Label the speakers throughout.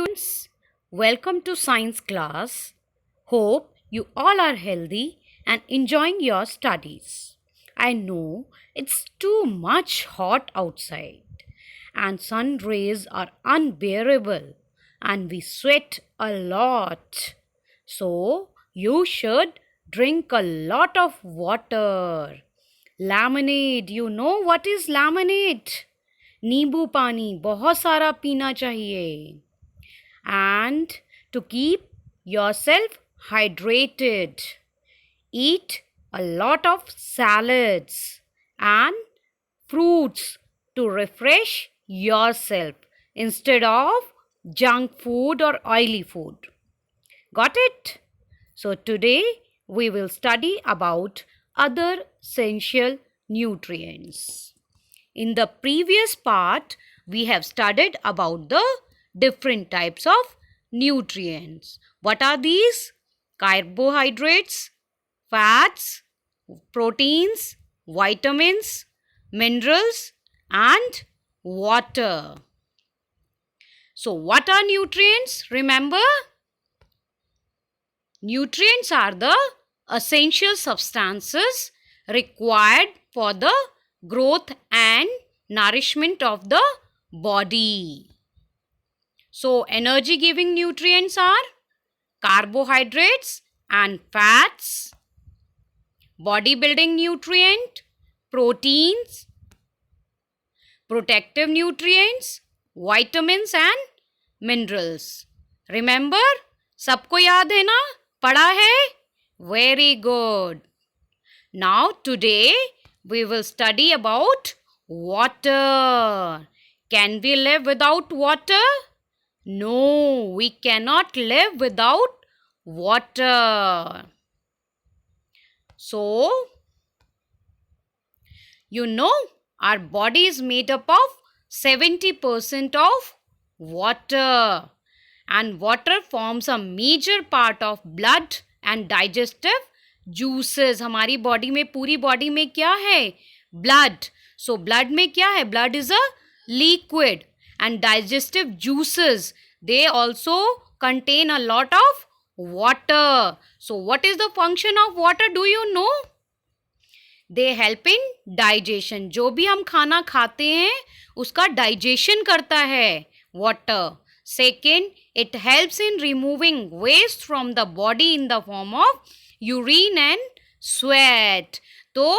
Speaker 1: students, welcome to science class. Hope you all are healthy and enjoying your studies. I know it's too much hot outside and sun rays are unbearable and we sweat a lot. So, you should drink a lot of water. Lemonade, you know what is lemonade? नींबू पानी बहुत सारा पीना चाहिए. And to keep yourself hydrated, eat a lot of salads and fruits to refresh yourself instead of junk food or oily food. Got it? So today we will study about other essential nutrients. In the previous part, we have studied about the different types of nutrients. What are these? Carbohydrates, fats, proteins, vitamins, minerals, and water. So, what are nutrients? Remember, nutrients are the essential substances required for the growth and nourishment of the body. So, energy giving nutrients are carbohydrates and fats, body building nutrient, proteins, protective nutrients, vitamins and minerals. Remember, सबको याद है ना? पढ़ा है? Very good. Now today we will study about water. Can we live without water? No, we cannot live without water. So, you know, our body is made up of 70% of water. And water forms a major part of blood and digestive juices. हमारी body में पूरी body में क्या है? Blood. So blood में क्या है? Blood is a liquid and digestive juices, they also contain a lot of water. So what is the function of water, do you know? They help in digestion. जो भी हम खाना खाते हैं उसका digestion करता है water. Second, it helps in removing waste from the body in the form of urine and sweat. तो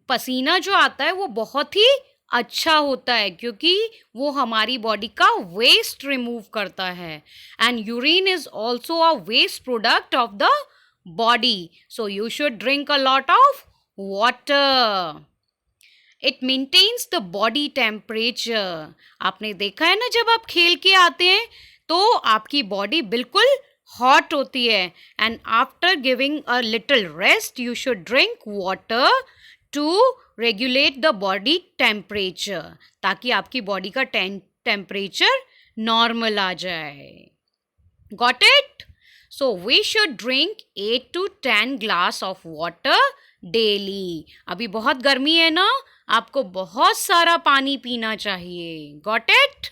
Speaker 1: पसीना जो आता है वो बहुत ही अच्छा होता है क्योंकि वो हमारी बॉडी का वेस्ट रिमूव करता है. And urine is also a waste product of the body. So you should drink a lot of water. It maintains the body temperature. आपने देखा है ना, जब आप खेल के आते हैं तो आपकी बॉडी बिल्कुल हॉट होती है. And after giving a little rest you should drink water to regulate the body temperature, ताकि आपकी बॉडी का टेम्परेचर नॉर्मल आ जाए. Got it? So we should drink 8 to 10 glass of water daily. अभी बहुत गर्मी है ना, आपको बहुत सारा पानी पीना चाहिए. Got it?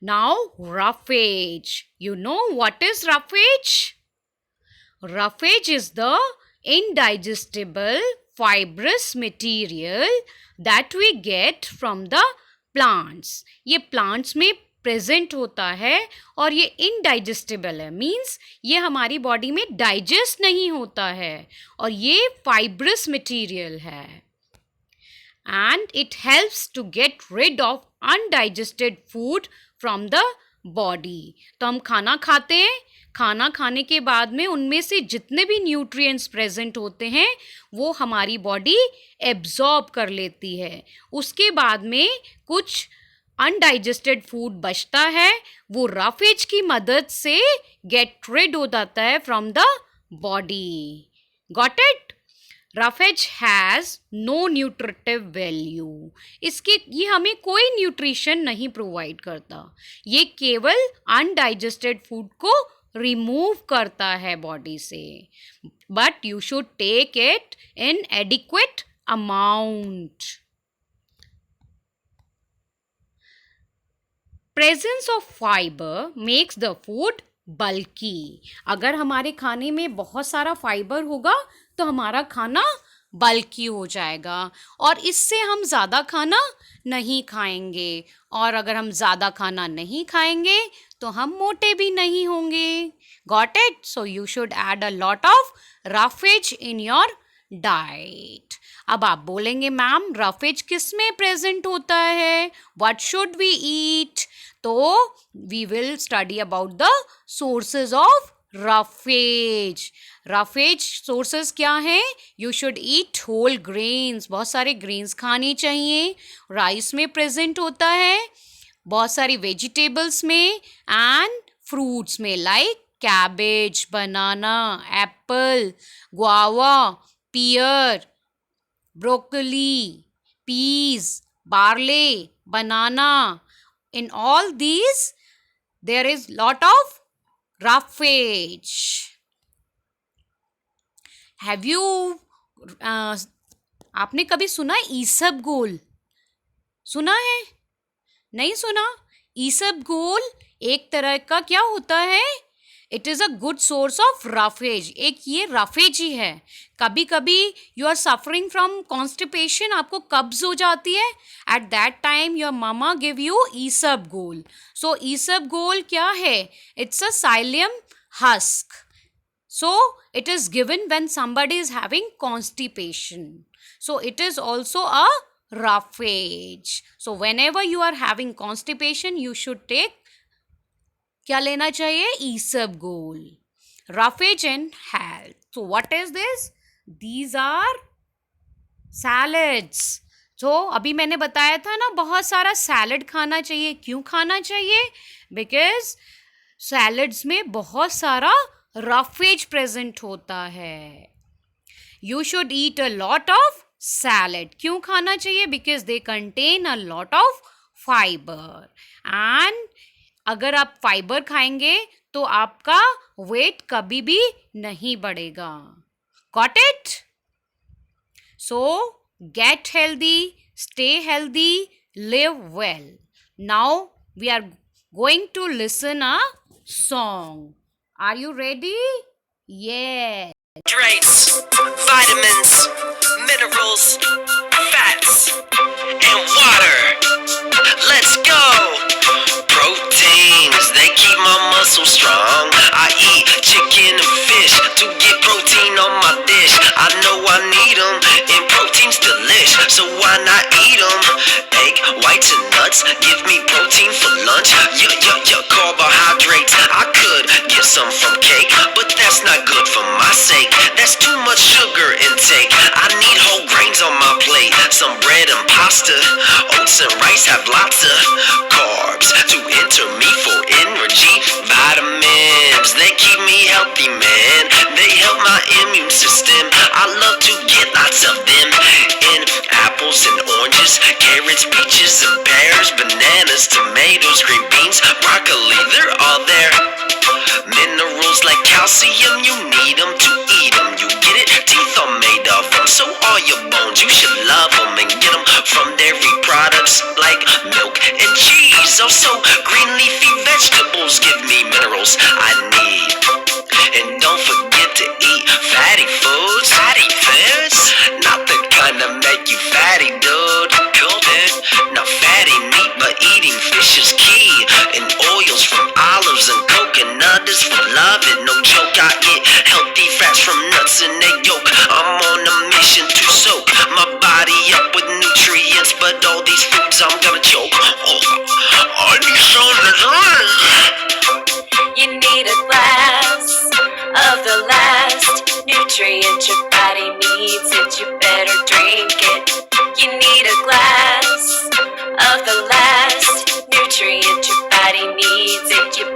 Speaker 1: Now roughage. You know what is roughage? Roughage is the indigestible fibrous material that we get from the plants. ये plants में प्रेजेंट होता है और ये इनडाइजेस्टिबल है. मीन्स ये हमारी बॉडी में डाइजेस्ट नहीं होता है और ये फाइब्रस मटेरियल है. And it helps to get rid of undigested food from the body. तो हम खाना खाते हैं, खाना खाने के बाद में उनमें से जितने भी न्यूट्रिएंट्स प्रेजेंट होते हैं वो हमारी बॉडी एब्जॉर्ब कर लेती है. उसके बाद में कुछ अनडाइजेस्टेड फूड बचता है, वो रफेज की मदद से गेट रिड हो जाता है from the body. Got it? Roughage has no nutritive value. ये हमें कोई न्यूट्रिशन नहीं प्रोवाइड करता. ये केवल अनडाइजेस्टेड फूड को रिमूव करता है बॉडी से. But you should take it in adequate amount. Presence of fiber makes the food bulky. अगर हमारे खाने में बहुत सारा फाइबर होगा तो हमारा खाना बल्की हो जाएगा और इससे हम ज़्यादा खाना नहीं खाएंगे और अगर हम ज़्यादा खाना नहीं खाएंगे तो हम मोटे भी नहीं होंगे. Got it? So you should add a lot of roughage in your diet. अब आप बोलेंगे मैम रफेज किस में प्रेजेंट होता है, व्हाट शुड वी ईट? तो we will study about the sources of roughage. Roughage sources क्या हैं? You should eat whole grains, बहुत सारे ग्रेन्स खाने चाहिए. राइस में प्रेजेंट होता है, बहुत सारी वेजिटेबल्स में एंड फ्रूट्स में like cabbage, banana, apple, guava, pear, broccoli, peas, barley, banana. In all these, there is lot of roughage. Have you आपने कभी सुना ईसबगोल? सुना है? नहीं सुना? ईसबगोल एक तरह का क्या होता है? It is a good source of roughage. एक ये रफेज ही है. कभी कभी you are suffering from constipation, आपको कब्ज हो जाती है. At that time your mama give you isabgol. So isabgol क्या है? It's a psyllium husk. So it is given when somebody is having constipation. So it is also a roughage. So whenever you are having constipation, you should take क्या लेना चाहिए? Isabgol. Roughage and health. So what is this? These are salads. So अभी मैंने बताया था ना बहुत सारा सैलड खाना चाहिए. क्यों खाना चाहिए? Because सैलड्स में बहुत सारा रफेज प्रेजेंट होता है. You should eat a lot of salad. क्यों खाना चाहिए? Because they contain a lot of fibre. And अगर आप फाइबर खाएंगे तो आपका वेट कभी भी नहीं बढ़ेगा. Got it? So get healthy, stay healthy, live well. Now we are going to listen a song. Are you ready? Yeah.
Speaker 2: Hydrates, vitamins, minerals, fats, and water. Let's go. Proteins, they keep my muscles strong. I eat chicken and fish to get protein on my dish. I know I need them, and protein's delish, so why not eat them? Egg, whites, and nuts give me protein for lunch. Carbohydrates, I could get some from cake, but that's not good for my sake. That's too much sugar intake. I need whole grains on my plate. Some bread and pasta, oats and rice have lots of carbs to enter me for energy. Vitamins, they keep me healthy, man. They help my immune system. I love to get lots of them. In apples and oranges, carrots, peaches and pears, bananas, tomatoes, green beans, broccoli, they're all there. Minerals like calcium, you need them to eat them. You get it? Teeth are made of them, so all your bones, you should love them and get them from dairy products like milk and cheese. Also, green leafy vegetables give me minerals I need. And don't forget to eat fatty foods. Fatty foods? Not the kind that make you fatty, dude. Cool, dude. Not fatty meat, but eating fish is key. And oils from olives and coconut is for love. And no joke, I get healthy fats from nuts and egg yolk. I'm on a mission to soak my body up with nutrients, but all these foods I'm gonna choke. Oh, I need some to drink.
Speaker 3: You need a glass of the last nutrient your body needs, and you better drink it. You need a glass of the last nutrient your body needs, and you